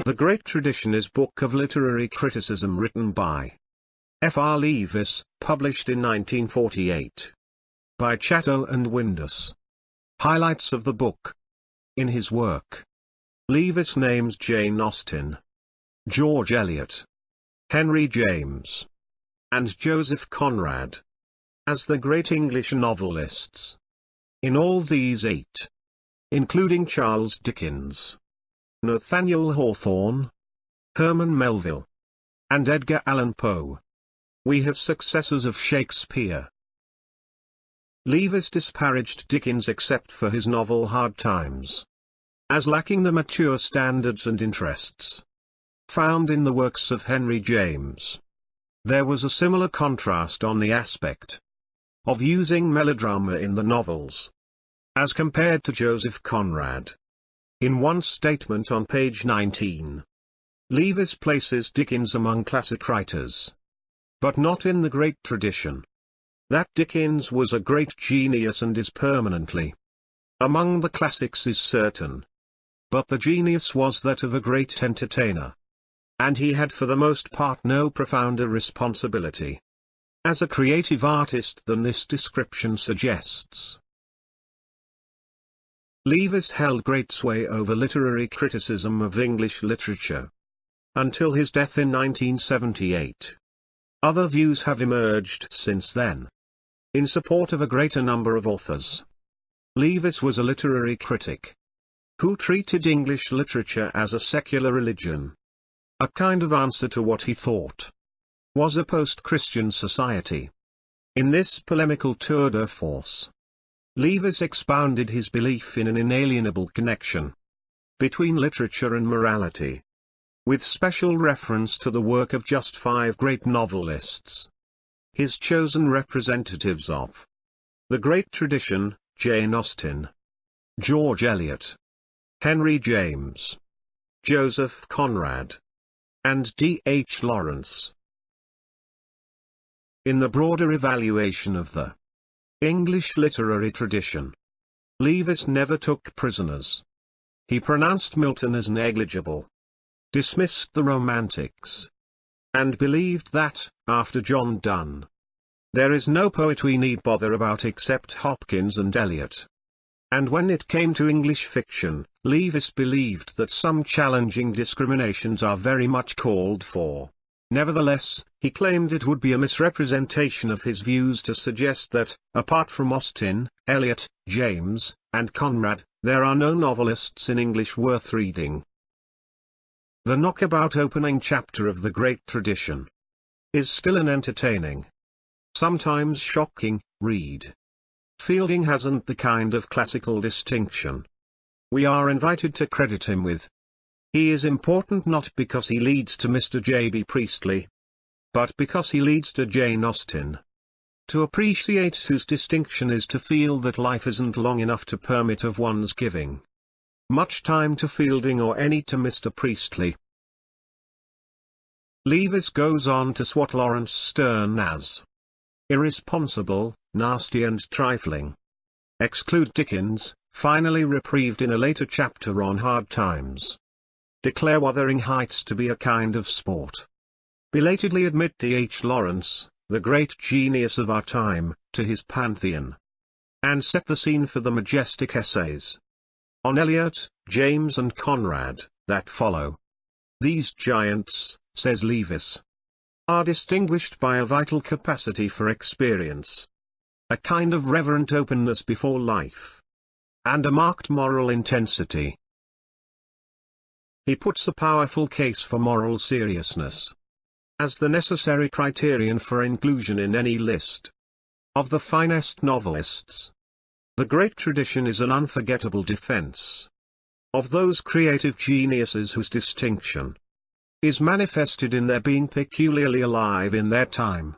The Great Tradition is book of literary criticism written by F R Leavis, published in 1948. By Chatto Windus. Highlights of the book. In his work, Leavis names Jane Austen, George Eliot, Henry James, and Joseph Conrad as the great English novelists. In all these 8, including Charles Dickens, Nathaniel Hawthorne, Herman Melville, and Edgar Allan Poe, we have successors of Shakespeare. Leavis disparaged Dickens except for his novel Hard Times, as lacking the mature standards and interests found in the works of Henry James. There was a similar contrast on the aspect of using melodrama in the novels, as compared to Joseph Conrad. In one statement on page 19, Leavis places Dickens among classic writers, but not in the Great Tradition. That Dickens was a great genius and is permanently among the classics is certain. But the genius was that of a great entertainer, and he had for the most part no profounder responsibility as a creative artist than this description suggests. Leavis held great sway over literary criticism of English literature until his death in 1978. Other views have emerged since then in support of a greater number of authors. Leavis was a literary critic who treated English literature as a secular religion, a kind of answer to what he thought was a post-Christian society. In this polemical tour de force, Leavis expounded his belief in an inalienable connection between literature and morality, with special reference to the work of just 5 great novelists, his chosen representatives of the Great Tradition: Jane Austen, George Eliot, Henry James, Joseph Conrad, and D.H. Lawrence. In the broader evaluation of the English literary tradition, Leavis never took prisoners. He pronounced Milton as negligible, dismissed the Romantics, and believed that, after John Donne, there is no poet we need bother about except Hopkins and Eliot. And when it came to English fiction, Leavis believed that some challenging discriminations are very much called for. Nevertheless, he claimed it would be a misrepresentation of his views to suggest that, apart from Austen, Eliot, James, and Conrad, there are no novelists in English worth reading. The knockabout opening chapter of the Great Tradition is still an entertaining, sometimes shocking, read. Fielding hasn't the kind of classical distinction we are invited to credit him with. He is important not because he leads to Mr. J.B. Priestley, but because he leads to Jane Austen. To appreciate whose distinction is to feel that life isn't long enough to permit of one's giving much time to Fielding or any to Mr. Priestley. Leavis goes on to swat Laurence Sterne as irresponsible, nasty and trifling. Exclude Dickens, finally reprieved in a later chapter on Hard Times. Declare Wuthering Heights to be a kind of sport. Belatedly admit D.H. Lawrence, the great genius of our time, to his pantheon. And set the scene for the majestic essays on Eliot, James and Conrad that follow. These giants, says Leavis, are distinguished by a vital capacity for experience, a kind of reverent openness before life, and a marked moral intensity. He puts a powerful case for moral seriousness as the necessary criterion for inclusion in any list of the finest novelists. The Great Tradition is an unforgettable defense of those creative geniuses whose distinction is manifested in their being peculiarly alive in their time.